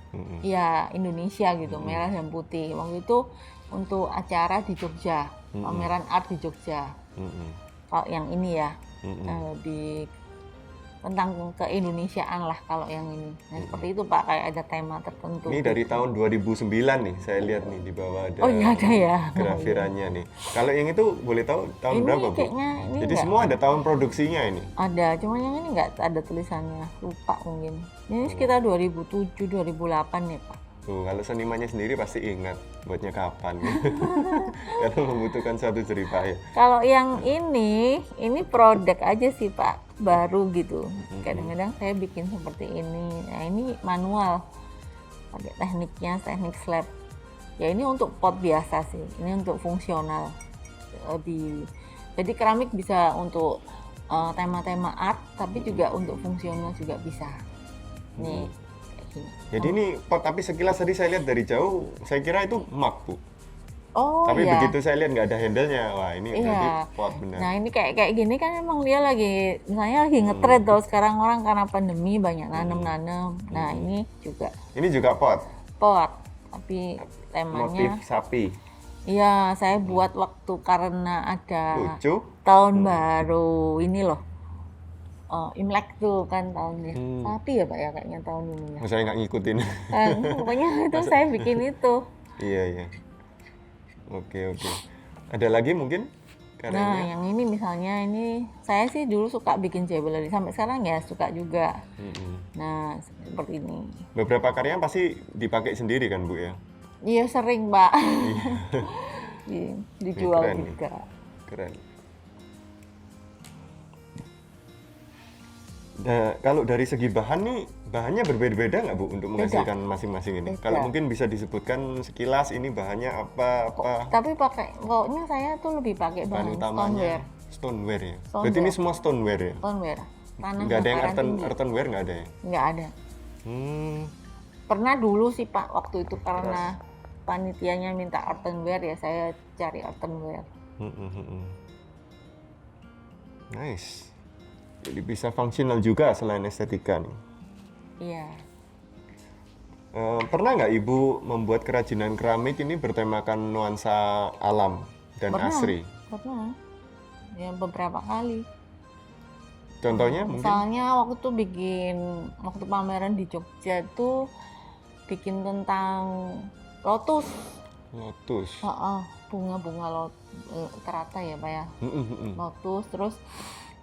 ya Indonesia gitu, merah dan putih. Waktu itu untuk acara di Jogja, pameran art di Jogja. Kalau yang ini ya di tentang keindonesiaan lah kalau yang ini. Nah seperti itu Pak, kayak ada tema tertentu.
Ini dari tahun 2009 nih, saya lihat nih di bawah ada.
Oh iya ada ya.
Grafirannya nih. Kalau yang itu boleh tahu tahun
Ini
berapa Bu?
kayaknya ini
Jadi
enggak.
semua ada tahun produksinya ini.
Ada, cuma yang ini nggak ada tulisannya, lupa mungkin. Ini sekitar 2007, 2008 nih Pak.
Tuh, kalau senimannya sendiri pasti ingat buatnya kapan. Karena membutuhkan suatu cerita ya.
Kalau yang ini produk aja sih Pak, baru gitu. Kadang-kadang saya bikin seperti ini. Nah ini manual, pakai teknik slab. Ya ini untuk pot biasa sih, ini untuk fungsional. Jadi keramik bisa untuk tema-tema art, tapi juga untuk fungsional juga bisa. Nih, kayak gini.
Jadi ini pot, tapi sekilas tadi saya lihat dari jauh, saya kira itu mug Bu.
Oh
Tapi
iya.
begitu saya lihat nggak ada handle-nya, wah ini
Iya.
berarti pot benar.
Nah ini kayak gini kan emang dia lagi, misalnya lagi ngetren tuh sekarang orang karena pandemi banyak nanam. Nah ini juga
Ini juga pot,
pot, tapi temanya,
motif sapi.
iya saya buat waktu karena ada
Lucu.
tahun baru ini loh, Imlek tuh kan tahunnya, sapi ya Pak ya kayaknya tahun ini ya.
Saya nggak ngikutin.
Pokoknya itu saya bikin itu.
Iya. Oke. Ada lagi mungkin
Nah,
karyanya?
yang ini misalnya ini saya sih dulu suka bikin jewelry, sampai sekarang ya suka juga. Nah, seperti ini.
Beberapa karya pasti dipakai sendiri kan Bu ya?
Iya sering, Pak. Dijual
Keren nih.
juga.
Keren. Nah, kalau dari segi bahan nih, bahannya berbeda-beda nggak Bu untuk menghasilkan masing-masing ini?
Beda.
Kalau mungkin bisa disebutkan sekilas ini bahannya apa?
Tapi pokoknya saya tuh lebih pakai
Bahan
bahan
utamanya
stoneware.
stoneware ya?
Stoneware.
Berarti ini semua stoneware ya?
Stoneware. Tanah
Nggak ada yang
dataran tinggi.
earthenware nggak ada ya?
Nggak ada.
Hmm,
Pernah dulu sih Pak, waktu itu karena panitianya minta earthenware ya saya cari earthenware.
Nice. Jadi bisa fungsional juga selain estetika nih.
Iya.
Pernah nggak Ibu membuat kerajinan keramik ini bertemakan nuansa alam dan
Pernah.
asri?
Pernah. Ya beberapa kali.
Contohnya mungkin?
Misalnya waktu pameran di Jogja tuh bikin tentang lotus,
Lotus.
bunga-bunga terata ya Pak ya, lotus, terus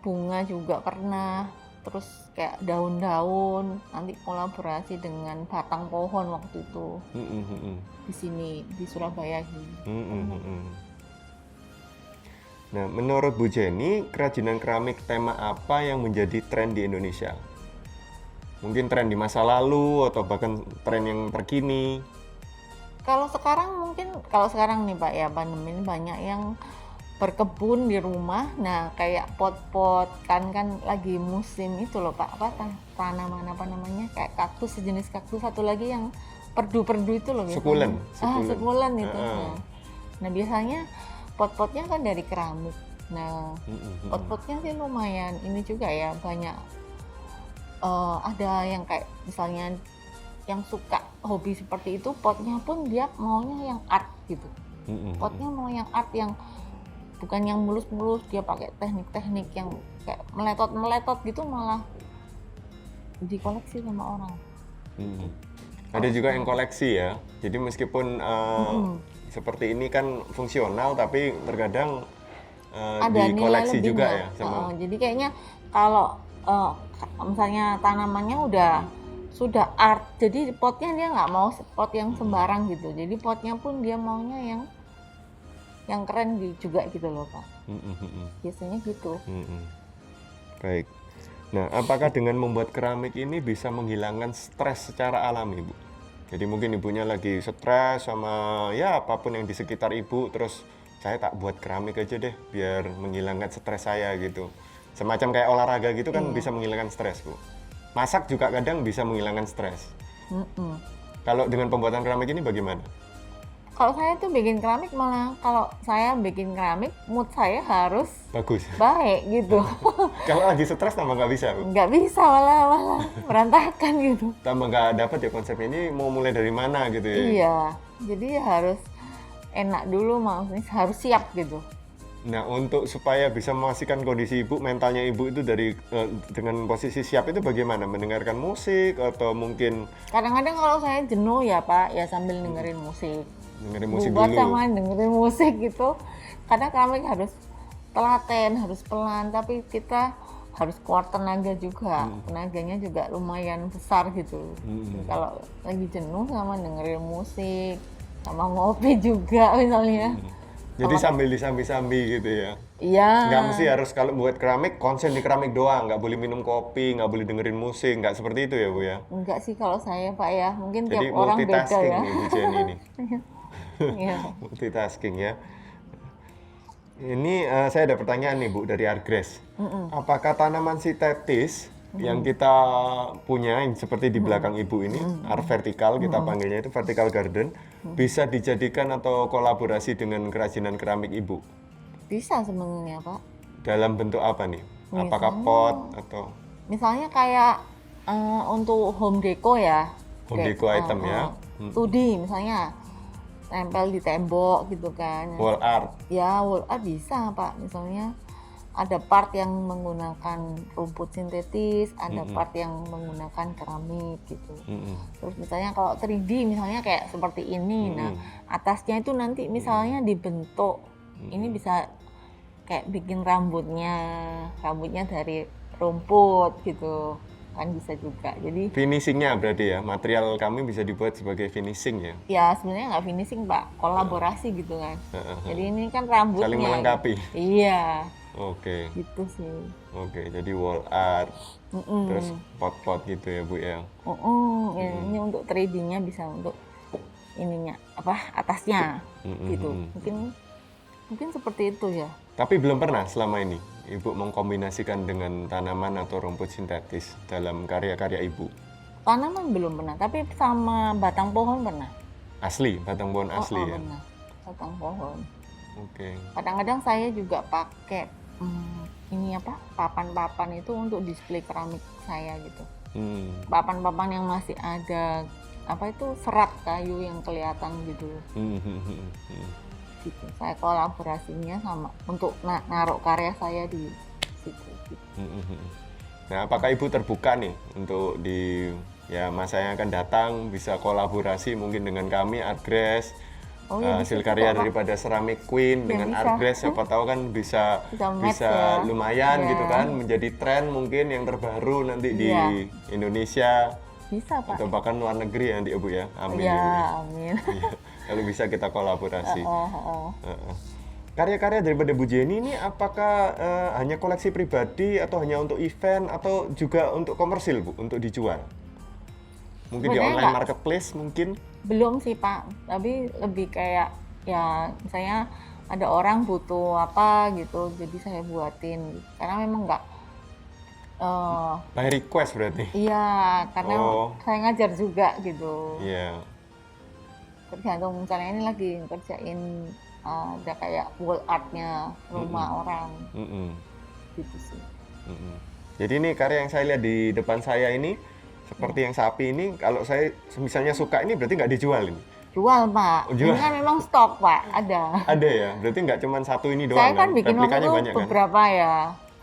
bunga juga pernah, terus kayak daun-daun, nanti kolaborasi dengan batang pohon waktu itu di sini di Surabaya gitu.
Nah, menurut Bu Jenny, kerajinan keramik tema apa yang menjadi tren di Indonesia? Mungkin tren di masa lalu atau bahkan tren yang terkini?
Kalau sekarang nih Pak ya, pandemi ini banyak yang berkebun di rumah. Nah kayak pot-pot kan lagi musim itu loh Pak, tanaman apa namanya, kayak kaktus, sejenis kaktus, satu lagi yang perdu-perdu itu loh biasanya. Sukulen itu. Nah biasanya pot-potnya kan dari keramik. Nah pot-potnya sih lumayan ini juga ya, banyak ada yang kayak misalnya yang suka hobi seperti itu, potnya pun dia maunya yang art gitu. Potnya mau yang art, yang bukan yang mulus-mulus, dia pakai teknik-teknik yang kayak meletot gitu, malah dikoleksi sama orang.
Ada juga yang koleksi ya. Jadi meskipun seperti ini kan fungsional, tapi terkadang
ada
di
nilai
koleksi
lebihnya.
juga ya sama.
Jadi kayaknya kalau misalnya tanamannya sudah art, jadi potnya dia nggak mau pot yang sembarang gitu. Jadi potnya pun dia maunya yang keren juga gitu loh Pak. Biasanya gitu.
Baik. Nah, apakah dengan membuat keramik ini bisa menghilangkan stres secara alami, Bu? Jadi mungkin ibunya lagi stres sama ya apapun yang di sekitar ibu, terus saya tak buat keramik aja deh biar menghilangkan stres saya gitu. Semacam kayak olahraga gitu kan bisa menghilangkan stres, Bu. Masak juga kadang bisa menghilangkan stres. Kalau dengan pembuatan keramik ini bagaimana?
Kalau saya tuh bikin keramik malah kalau saya bikin keramik mood saya harus
Bagus.
baik gitu.
Kalau lagi stres tambah nggak bisa, Bu.
Nggak bisa malah berantakan gitu.
Tambah nggak dapat ya konsepnya ini mau mulai dari mana gitu ya.
Iya, jadi harus enak dulu, maksudnya harus siap gitu.
Nah, untuk supaya bisa memastikan kondisi ibu, mentalnya ibu itu dengan posisi siap itu bagaimana? Mendengarkan musik atau mungkin
Kadang-kadang kalau saya jenuh ya Pak, ya sambil dengerin musik.
dengerin musik
Buat
dulu?
sama dengerin musik gitu. Kadang keramik harus telaten, harus pelan, tapi kita harus kuat tenaga juga. Tenaganya juga lumayan besar gitu. Kalau lagi jenuh sama dengerin musik, sama ngopi juga misalnya.
Jadi sambil disambi-sambi gitu ya?
Iya.
Nggak mesti harus kalau buat keramik, konsen di keramik doang. Nggak boleh minum kopi, nggak boleh dengerin musik. Nggak seperti itu ya, Bu ya?
Enggak sih kalau saya Pak ya, mungkin
Jadi
tiap orang beda
multitasking
ya.
nih Bu Jenny nih.
Iya.
Multitasking ya. Ini saya ada pertanyaan nih Bu dari Argres. Apakah tanaman sintetis yang kita punya yang seperti di belakang Ibu ini, art vertikal kita panggilnya itu vertical garden, bisa dijadikan atau kolaborasi dengan kerajinan keramik Ibu?
Bisa sebenarnya Pak.
Dalam bentuk apa nih? Apakah pot atau
Misalnya kayak untuk home deco ya.
home deco item ya?
2D misalnya tempel di tembok gitu kan.
Wall art.
Ya wall art bisa Pak. Misalnya ada part yang menggunakan rumput sintetis, ada part yang menggunakan keramik gitu. Terus misalnya kalau 3D misalnya kayak seperti ini, nah atasnya itu nanti misalnya dibentuk, ini bisa kayak bikin rambutnya dari rumput gitu, kan bisa juga. Jadi
Finishingnya berarti ya, material kami bisa dibuat sebagai finishing ya?
ya sebenarnya nggak finishing Pak, kolaborasi gitu kan. Jadi ini kan rambutnya.
Saling melengkapi.
Iya.
Oke,
Gitu sih.
oke. Jadi wall art, terus pot-pot gitu ya Bu ya?
Ya, ini untuk 3D-nya bisa untuk ininya atasnya gitu. Mungkin seperti itu ya.
Tapi belum pernah selama ini Ibu mengkombinasikan dengan tanaman atau rumput sintetis dalam karya-karya Ibu?
Tanaman belum pernah, tapi sama batang pohon pernah.
Asli, batang pohon asli ya?
Pernah. Batang pohon.
Oke.
Kadang-kadang saya juga pakai papan-papan itu untuk display keramik saya gitu. Papan-papan yang masih ada serat kayu yang kelihatan gitu. Gitu. Saya kolaborasinya sama untuk naruh karya saya di situ. Gitu.
Nah, apakah Ibu terbuka nih untuk di masa yang akan datang bisa kolaborasi mungkin dengan kami Argres? Hasil karya daripada Ceramic Queen dengan
bisa.
Argres, siapa tahu kan bisa
match ya.
lumayan
Ya.
gitu kan, menjadi tren mungkin yang terbaru nanti di Indonesia
Bisa Pak.
atau bahkan luar negeri ya nanti Ibu ya. Amin. Ibu.
Ya, amin.
Iya, kalau bisa kita kolaborasi.
Oh.
Karya-karya daripada Bu Jenny ini apakah hanya koleksi pribadi atau hanya untuk event atau juga untuk komersil Bu, untuk dijual? Mungkin di
Sebenarnya
online
nggak.
marketplace mungkin?
Belum sih Pak, tapi lebih kayak ya misalnya ada orang butuh apa gitu, jadi saya buatin. Karena memang nggak,
By request berarti?
iya karena
Oh.
saya ngajar juga gitu.
Iya.
Tergantung misalnya ini lagi ngerjain ada kayak wall artnya rumah orang gitu sih.
Jadi ini karya yang saya lihat di depan saya ini seperti yang sapi ini, kalau saya misalnya suka ini berarti nggak dijual ini?
Jual Pak,
Oh, jual.
ini kan memang stok Pak, ada.
Ada ya? Berarti nggak cuma satu ini doang
Saya kan bikin waktu
replikanya
itu
banyak kan?
beberapa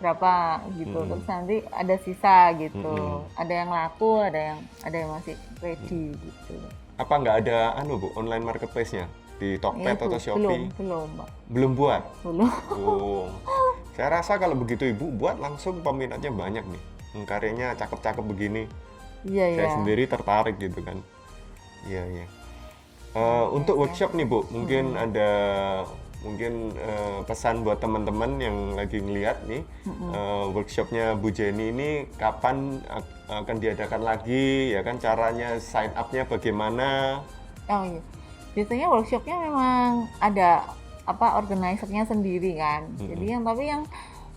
berapa gitu, terus nanti ada sisa gitu, ada yang laku, ada yang masih ready gitu.
Apa nggak ada Bu, online marketplace-nya? di
Ya
Tokped
itu,
atau Shopee?
belum, Pak.
Belum buat?
Belum.
Oh, saya rasa kalau begitu Ibu buat langsung peminatnya banyak nih. Karyanya cakep-cakep begini.
Iya,
Saya
iya.
sendiri tertarik gitu kan. Iya, iya. Untuk workshop nih Bu, mungkin ada pesan buat teman-teman yang lagi ngeliat nih, workshopnya Bu Jenny ini kapan akan diadakan lagi, ya kan, caranya sign up-nya bagaimana?
Oh iya. Biasanya workshopnya memang ada organizer-nya sendiri kan. Jadi tapi yang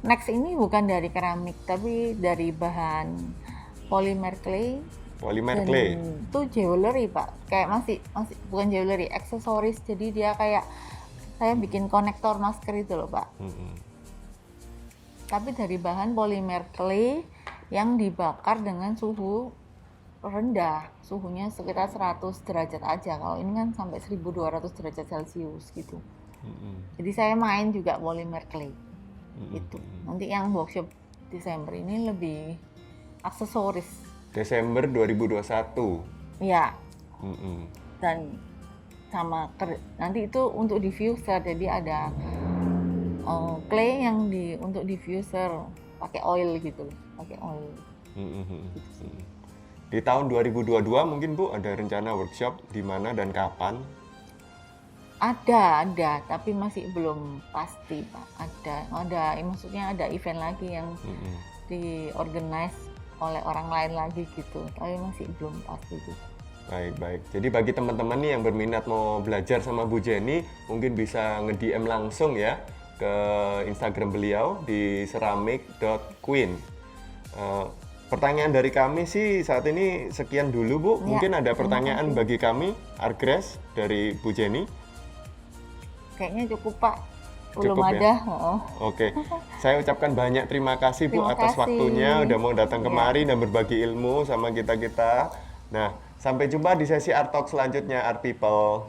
next ini bukan dari keramik, tapi dari bahan polymer clay.
Polymer
Dan
clay.
itu jewelry, Pak. Kayak masih bukan jewelry, aksesoris. Jadi dia kayak saya bikin konektor masker itu loh, Pak. Tapi dari bahan polymer clay yang dibakar dengan suhu rendah, suhunya sekitar 100 derajat aja. Kalau ini kan sampai 1200 derajat Celcius gitu. Jadi saya main juga polymer clay. Gitu. Nanti yang workshop Desember ini lebih aksesoris.
Desember 2021.
Ya,
Mm-mm.
dan sama nanti itu untuk diffuser, jadi ada clay yang untuk diffuser pakai oil gitu, pakai oil.
Di tahun 2022 mungkin Bu ada rencana workshop di mana dan kapan?
Ada, tapi masih belum pasti, Pak. Ada, maksudnya ada event lagi yang diorganize oleh orang lain lagi gitu, tapi masih belum pasti gitu.
Baik. Jadi bagi teman-teman nih yang berminat mau belajar sama Bu Jenny, mungkin bisa nge-DM langsung ya ke Instagram beliau di ceramic.queen. Pertanyaan dari kami sih saat ini sekian dulu Bu.
Ya,
Mungkin ada
terima
pertanyaan
kasih.
bagi kami, Argres dari Bu Jenny.
Kayaknya cukup, Pak. Belum
Cukup ya?
ada. Oh.
Oke, saya ucapkan banyak terima kasih Bu
Terima
atas
kasih.
waktunya udah mau datang
Ya.
kemari dan berbagi ilmu sama kita-kita. Nah, sampai jumpa di sesi Art Talk selanjutnya, Art People.